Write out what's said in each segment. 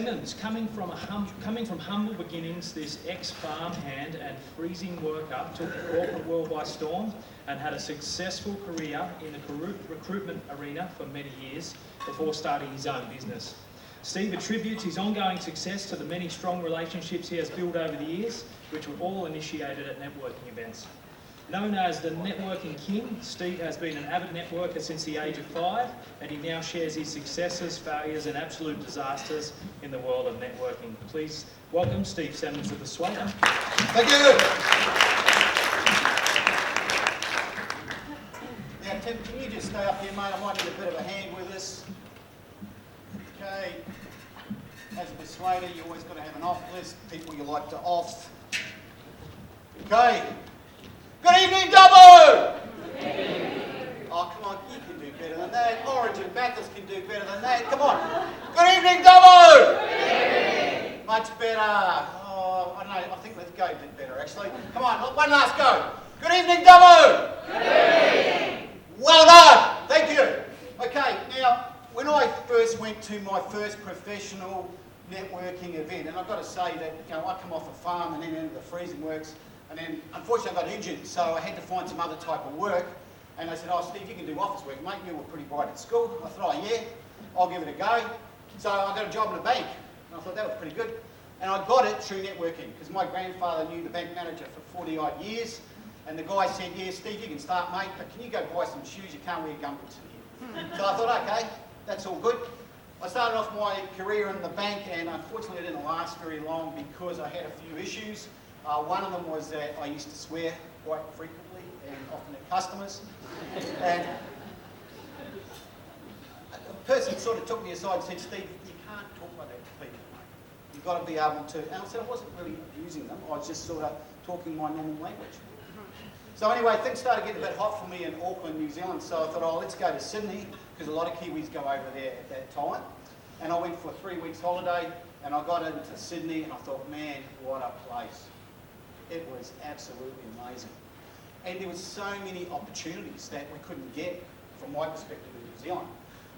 Coming from humble beginnings, this ex-farmhand and freezing worker took the corporate world by storm and had a successful career in the recruitment arena for many years before starting his own business. Steve attributes his ongoing success to the many strong relationships he has built over the years, which were all initiated at networking events. Known as the Networking King, Steve has been an avid networker since the age of 5, and he now shares his successes, failures and absolute disasters in the world of networking. Please welcome Steve Simmons of the Swatter. Thank you. Now Tim, can you just stay up here, mate? I might need a bit of a hand with this. Okay. As a persuader, you always got to have an off list, people you like to off. Okay. Good evening, Dubbo! Oh, come on, you can do better than that. Origin Bathurst can do better than that. Come on. Good evening, Dubbo! Much better. Oh, I don't know, I think let's go a bit better, actually. Come on, one last go. Good evening, Dubbo! Well done! Thank you. Okay, now, when I first went to my first professional networking event, and I've got to say that, you know, I come off a farm and then into the freezing works, and then, unfortunately, I got injured, so I had to find some other type of work. And they said, oh, Steve, you can do office work, mate. You were pretty bright at school. I thought, oh, yeah, I'll give it a go. So I got a job in a bank. And I thought that was pretty good. And I got it through networking, because my grandfather knew the bank manager for 40-odd years. And the guy said, yeah, Steve, you can start, mate, but can you go buy some shoes? You can't wear gumboots in here. So I thought, okay, that's all good. I started off my career in the bank, and unfortunately, it didn't last very long because I had a few issues. One of them was that I used to swear quite frequently and often at customers. And a person sort of took me aside and said, Steve, you can't talk like that to people, mate. You've got to be able to, and I said I wasn't really abusing them, I was just sort of talking my normal language. So anyway, things started getting a bit hot for me in Auckland, New Zealand, so I thought, oh, let's go to Sydney, because a lot of Kiwis go over there at that time. And I went for a 3 weeks holiday, and I got into Sydney, and I thought, man, what a place. It was absolutely amazing. And there were so many opportunities that we couldn't get, from my perspective, in New Zealand.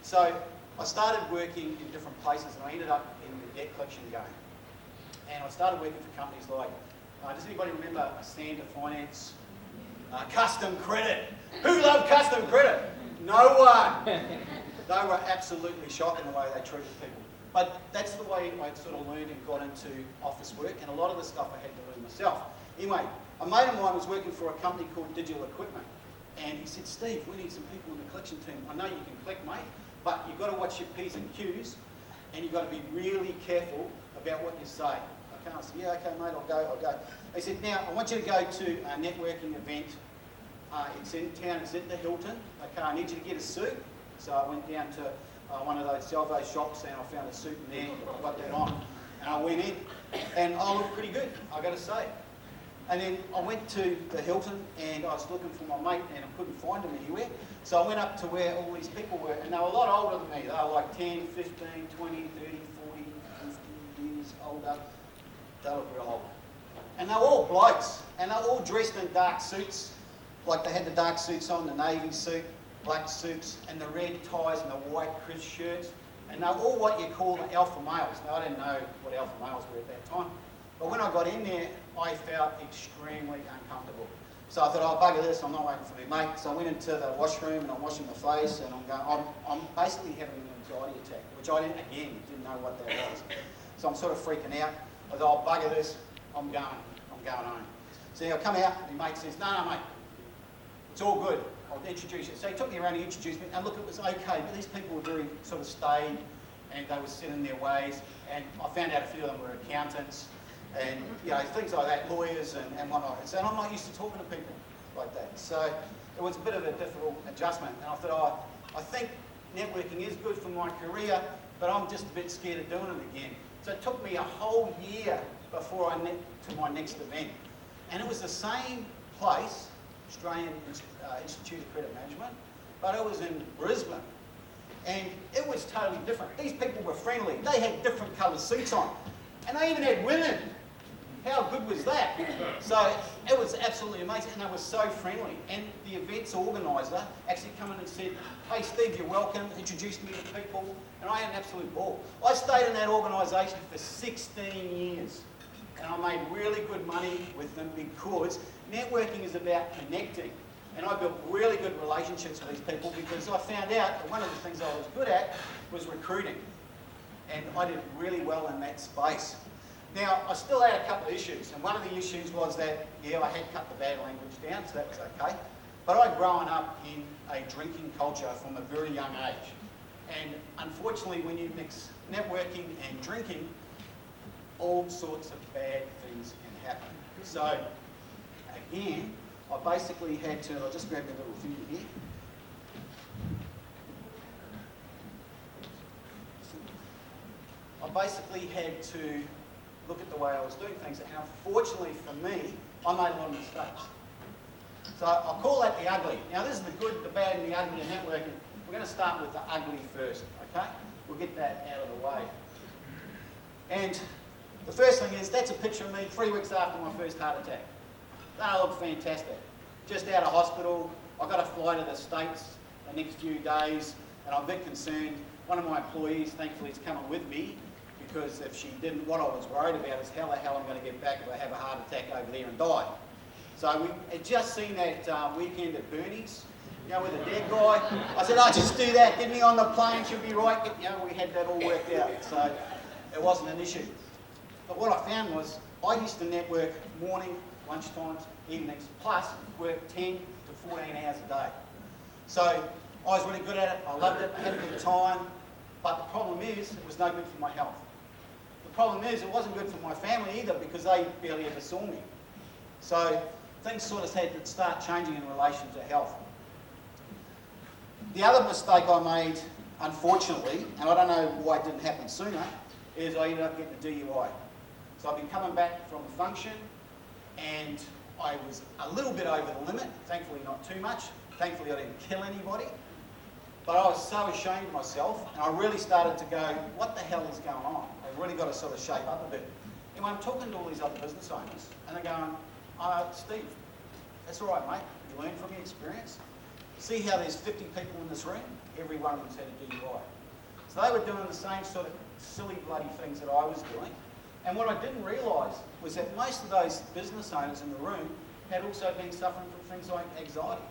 So I started working in different places, and I ended up in the debt collection game. And I started working for companies like, does anybody remember Sander Finance? Custom Credit. Who loved Custom Credit? No one. They were absolutely shocking the way they treated people. But that's the way I sort of learned and got into office work, and a lot of the stuff I had to learn myself. Anyway, a mate of mine was working for a company called Digital Equipment, and he said, Steve, we need some people in the collection team. I know you can collect, mate, but you've got to watch your P's and Q's, and you've got to be really careful about what you say. Okay, I said, yeah, okay, mate, I'll go. He said, now, I want you to go to a networking event. It's in town, it's at the Hilton. Okay, I need you to get a suit. So I went down to one of those salvo shops, and I found a suit in there, I got that on. And I went in, and I looked pretty good, I got to say. And then I went to the Hilton, and I was looking for my mate, and I couldn't find him anywhere. So I went up to where all these people were, and they were a lot older than me. They were like 10, 15, 20, 30, 40, 50 years older. They looked real old. And they were all blokes, and they were all dressed in dark suits. Like they had the dark suits on, the navy suit, black suits, and the red ties and the white crisp shirts. And they were all what you call the alpha males. Now, I didn't know what alpha males were at that time. But when I got in there, I felt extremely uncomfortable. So I thought, oh, bugger this, I'm not waiting for me mate. So I went into the washroom and I'm washing my face, and I'm basically having an anxiety attack, which I didn't know what that was. So I'm sort of freaking out. I thought, oh, bugger this, I'm going home. So I come out, and my mate says, no, mate, it's all good. I'll introduce you. So he took me around and introduced me, and look, it was okay, but these people were very sort of staid, and they were set in their ways, and I found out a few of them were accountants, and you know, things like that, lawyers and whatnot. And I'm not used to talking to people like that. So it was a bit of a difficult adjustment, and I thought, oh, I think networking is good for my career, but I'm just a bit scared of doing it again. So it took me a whole year before I went to my next event. And it was the same place, Australian Institute of Credit Management, but it was in Brisbane. And it was totally different. These people were friendly. They had different coloured suits on. And they even had women How good was that? So it was absolutely amazing, and they were so friendly. And the event's organiser actually came in and said, "Hey Steve, you're welcome," introduced me to people, and I had an absolute ball. I stayed in that organisation for 16 years, and I made really good money with them because networking is about connecting. And I built really good relationships with these people because I found out that one of the things I was good at was recruiting. And I did really well in that space. Now, I still had a couple of issues, and one of the issues was that, yeah, I had cut the bad language down, so that was okay. But I'd grown up in a drinking culture from a very young age. And unfortunately, when you mix networking and drinking, all sorts of bad things can happen. So, again, I basically had to, I'll just grab my little finger here. I basically had to look at the way I was doing things, and unfortunately for me, I made a lot of mistakes. So I'll call that the ugly. Now this is the good, the bad, and the ugly in networking. We're going to start with the ugly first, okay? We'll get that out of the way. And the first thing is, that's a picture of me 3 weeks after my first heart attack. That looked fantastic. Just out of hospital, I got a flight to the States the next few days, and I'm a bit concerned. One of my employees, thankfully, is coming with me, because if she didn't, what I was worried about is how the hell I'm going to get back if I have a heart attack over there and die. So we had just seen that weekend at Bernie's, you know, with a dead guy. I said, "Oh, just do that, get me on the plane, she'll be right." You know, we had that all worked out, so it wasn't an issue. But what I found was, I used to network morning, lunchtimes, evenings, plus work 10 to 14 hours a day. So I was really good at it, I loved it, I had a good time, but the problem is, it was no good for my health. The problem is, it wasn't good for my family either, because they barely ever saw me. So things sort of had to start changing in relation to health. The other mistake I made, unfortunately, and I don't know why it didn't happen sooner, is I ended up getting a DUI. So I've been coming back from a function, and I was a little bit over the limit, thankfully not too much. Thankfully I didn't kill anybody. But I was so ashamed of myself, and I really started to go, what the hell is going on? I've really got to sort of shape up a bit. And when I'm talking to all these other business owners, and they're going, "Steve, that's all right, mate. You learn from your experience. See how there's 50 people in this room? Every one of them's had a DUI." So they were doing the same sort of silly bloody things that I was doing. And what I didn't realise was that most of those business owners in the room had also been suffering from things like anxiety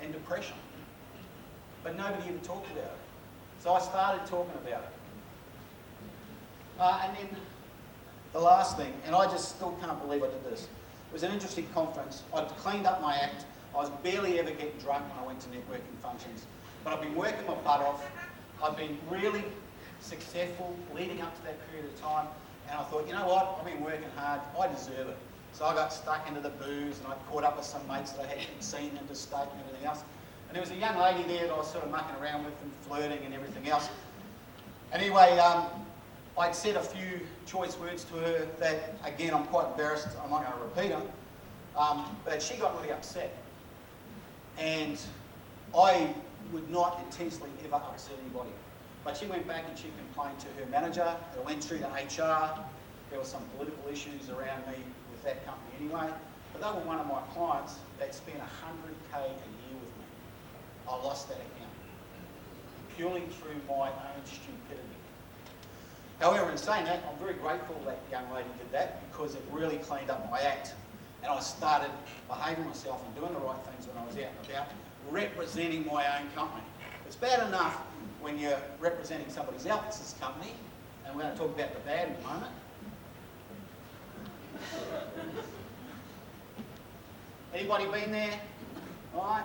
and depression. But nobody even talked about it. So I started talking about it. And then the last thing, and I just still can't believe I did this, it was an interesting conference. I'd cleaned up my act. I was barely ever getting drunk when I went to networking functions. But I've been working my butt off. I've been really successful leading up to that period of time. And I thought, you know what, I've been working hard, I deserve it. So I got stuck into the booze, and I caught up with some mates that I hadn't seen interstate and everything else. And there was a young lady there that I was sort of mucking around with and flirting and everything else. Anyway, I'd said a few choice words to her that, again, I'm quite embarrassed, I'm not going to repeat them. But she got really upset. And I would not intentionally ever upset anybody. But she went back and she complained to her manager. It went through to HR. There were some political issues around me with that company anyway. But they were one of my clients that spent $100K a year with me. I lost that account purely through my own stupidity. However, in saying that, I'm very grateful that young lady did that, because it really cleaned up my act. And I started behaving myself and doing the right things when I was out and about, representing my own company. It's bad enough when you're representing somebody else's company, and we're going to talk about the bad in a moment. Anybody been there? All right?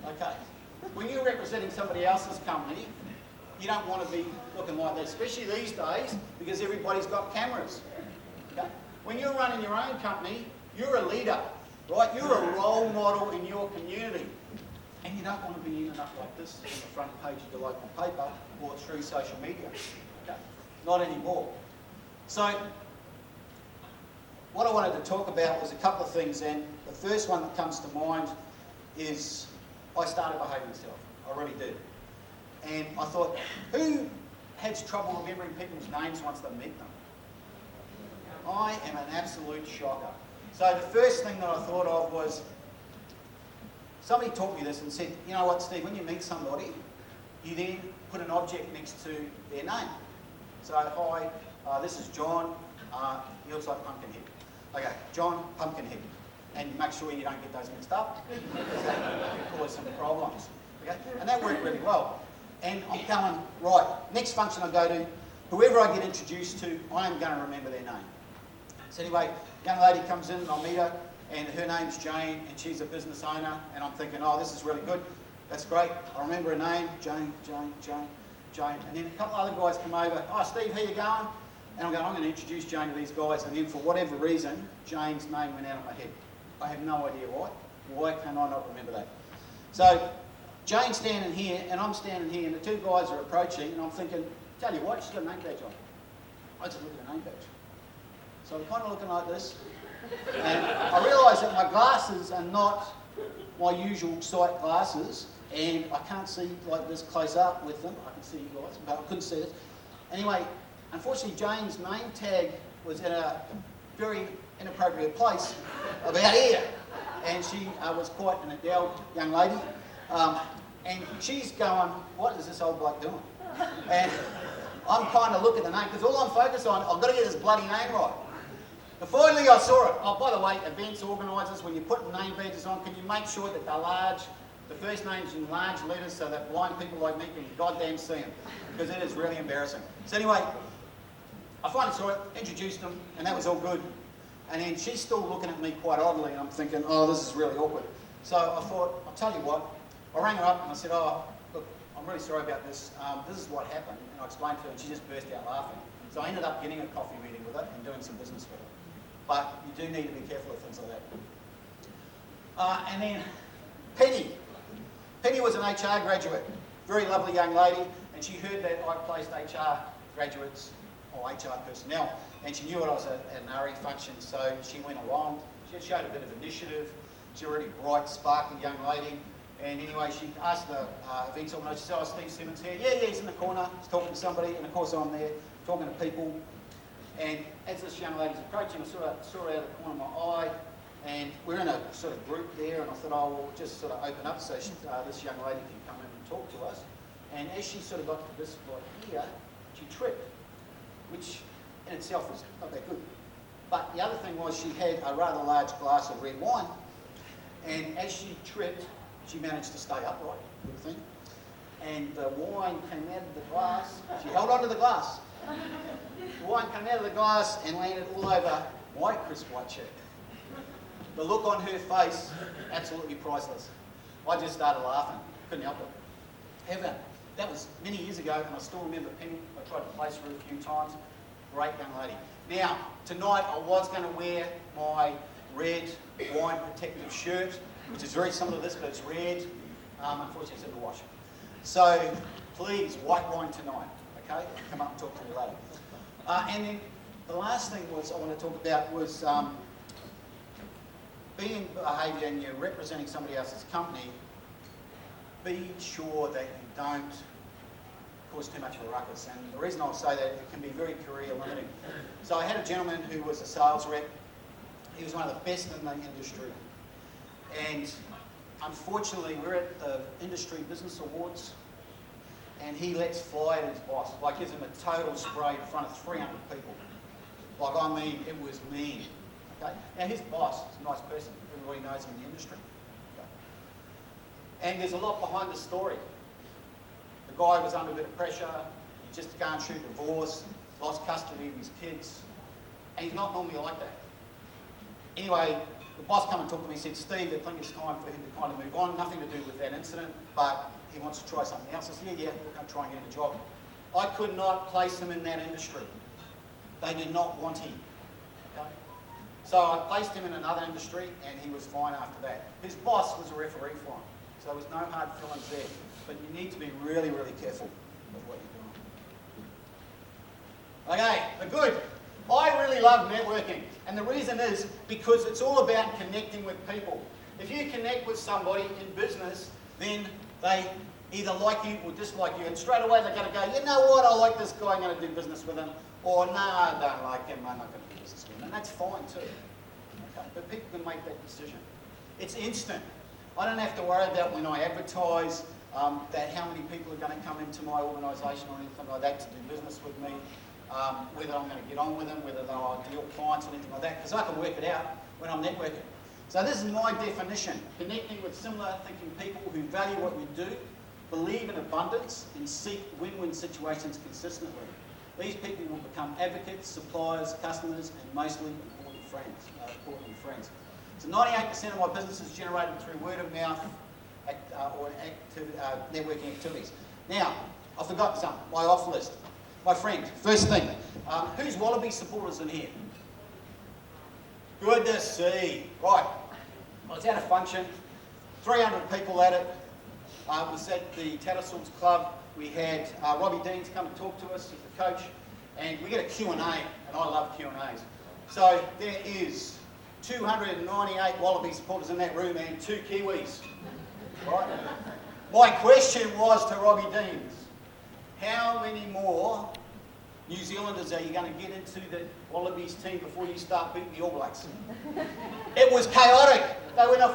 Okay. When you're representing somebody else's company, you don't want to be looking like that, especially these days, because everybody's got cameras. Okay? When you're running your own company, you're a leader, right? You're a role model in your community. And you don't want to be ending up like this on the front page of your local paper or through social media. Okay? Not anymore. So, what I wanted to talk about was a couple of things, and the first one that comes to mind is I started behaving myself. I really did. And I thought, who has trouble remembering people's names once they meet them? I am an absolute shocker. So the first thing that I thought of was, somebody taught me this and said, you know what, Steve, when you meet somebody, you then put an object next to their name. So, hi, this is John, he looks like Pumpkinhead. Okay, John, Pumpkinhead. And make sure you don't get those mixed up, because that can cause some problems. Okay? And that worked really well. And I'm going, right, next function I go to, whoever I get introduced to, I am going to remember their name. So anyway, young lady comes in and I meet her, and her name's Jane, and she's a business owner, and I'm thinking, oh, this is really good. That's great. I remember her name, Jane. And then a couple other guys come over, oh, Steve, how you going? And I'm going, I'm going to introduce Jane to these guys, and then for whatever reason, Jane's name went out of my head. I have no idea why. Why can I not remember that? So Jane's standing here, and I'm standing here, and the two guys are approaching, and I'm thinking, tell you what, she's got a name badge on. I just look at her name badge. So I'm kind of looking like this, and I realise that my glasses are not my usual sight glasses, and I can't see like this close up with them. I can see you guys, but I couldn't see this. Anyway, unfortunately, Jane's name tag was in a very inappropriate place about here, and she was quite an endowed young lady, and she's going, what is this old bloke doing? And I'm kind of looking at the name, because all I'm focused on, I've got to get this bloody name right. And finally I saw it. Oh, by the way, events organisers, when you put name badges on, can you make sure that they're large, the first name's in large letters, so that blind people like me can goddamn see them, because it is really embarrassing. So anyway, I finally saw it, introduced them, and that was all good. And then she's still looking at me quite oddly, and I'm thinking, oh, this is really awkward. So I thought, I'll tell you what. I rang her up and I said, oh, look, I'm really sorry about this. This is what happened. And I explained to her, and she just burst out laughing. So I ended up getting a coffee meeting with her and doing some business with her. But you do need to be careful of things like that. And then Penny. Penny was an HR graduate, very lovely young lady, and she heard that I placed HR graduates or HR personnel, and she knew I was at an RE function, so she went along. She showed a bit of initiative. She's a really bright, sparkly young lady. And anyway, she asked the events organiser, she said, oh, Steve Simmons here. Yeah, he's in the corner. He's talking to somebody, and of course I'm there, talking to people. And as this young lady's approaching, I saw her out of the corner of my eye, and we're in a sort of group there, and I thought, oh, we'll just sort of open up so this young lady can come in and talk to us. And as she sort of got to this right here, she tripped, which in itself was not that good. But the other thing was she had a rather large glass of red wine, and as she tripped, she managed to stay upright, good thing. And the wine came out of the glass. She held onto the glass. The wine came out of the glass and landed all over my crisp white shirt. The look on her face, absolutely priceless. I just started laughing, couldn't help it. However, that was many years ago, and I still remember Penny. I tried to place her a few times. Great young lady. Now, tonight I was going to wear my red wine protective shirt, which is very similar to this, but it's red. Unfortunately, it's in the wash. So, please, white wine tonight, okay? Come up and talk to me later. And then the last thing I want to talk about was being behaviour, and you're representing somebody else's company. Be sure that you don't cause too much of a ruckus. And the reason I'll say that, it can be very career limiting. So I had a gentleman who was a sales rep. He was one of the best in the industry. And unfortunately, we're at the Industry Business Awards, and he lets fly at his boss. Like, gives him a total spray in front of 300 people. Like, I mean, it was mean. Okay? Now, his boss is a nice person. Everybody knows him in the industry. Okay? And there's a lot behind the story. The guy was under a bit of pressure. He's just going through divorce, lost custody of his kids, and he's not normally like that. Anyway, the boss came and talked to me and said, Steve, I think it's time for him to kind of move on. Nothing to do with that incident, but he wants to try something else. I said, yeah, we're going to try and get him a job. I could not place him in that industry. They did not want him. Okay? So I placed him in another industry, and he was fine after that. His boss was a referee for him, so there was no hard feelings there. But you need to be really, really careful of what you're doing. Okay, the good. I really love networking, and the reason is because it's all about connecting with people. If you connect with somebody in business, then they either like you or dislike you, and straight away they're going to go, you know what, I like this guy, I'm going to do business with him, Or, no, I don't like him, I'm not going to be business with him. And that's fine too. Okay? But people can make that decision. It's instant. I don't have to worry about when I advertise that how many people are going to come into my organisation or anything like that to do business with me, whether I'm going to get on with them, whether they're ideal clients or anything like that, because I can work it out when I'm networking. So this is my definition: connecting with similar thinking people who value what you do, believe in abundance, and seek win-win situations consistently. These people will become advocates, suppliers, customers, and mostly importantly friends. So 98% of my business is generated through word of mouth or networking activities. Now, I forgot something, my off list. My friend, first thing, who's Wallaby supporters in here? Good to see. Right, I was at a function, 300 people at it. It was at the Tattersalls Club. We had Robbie Deans come and talk to us as the coach, and we get a Q&A, and I love Q&As. So there is 298 Wallaby supporters in that room and 2 Kiwis. Right? My question was to Robbie Deans, how many more New Zealanders are you going to get into the Wallabies team before you start beating the All Blacks? It was chaotic. They went off their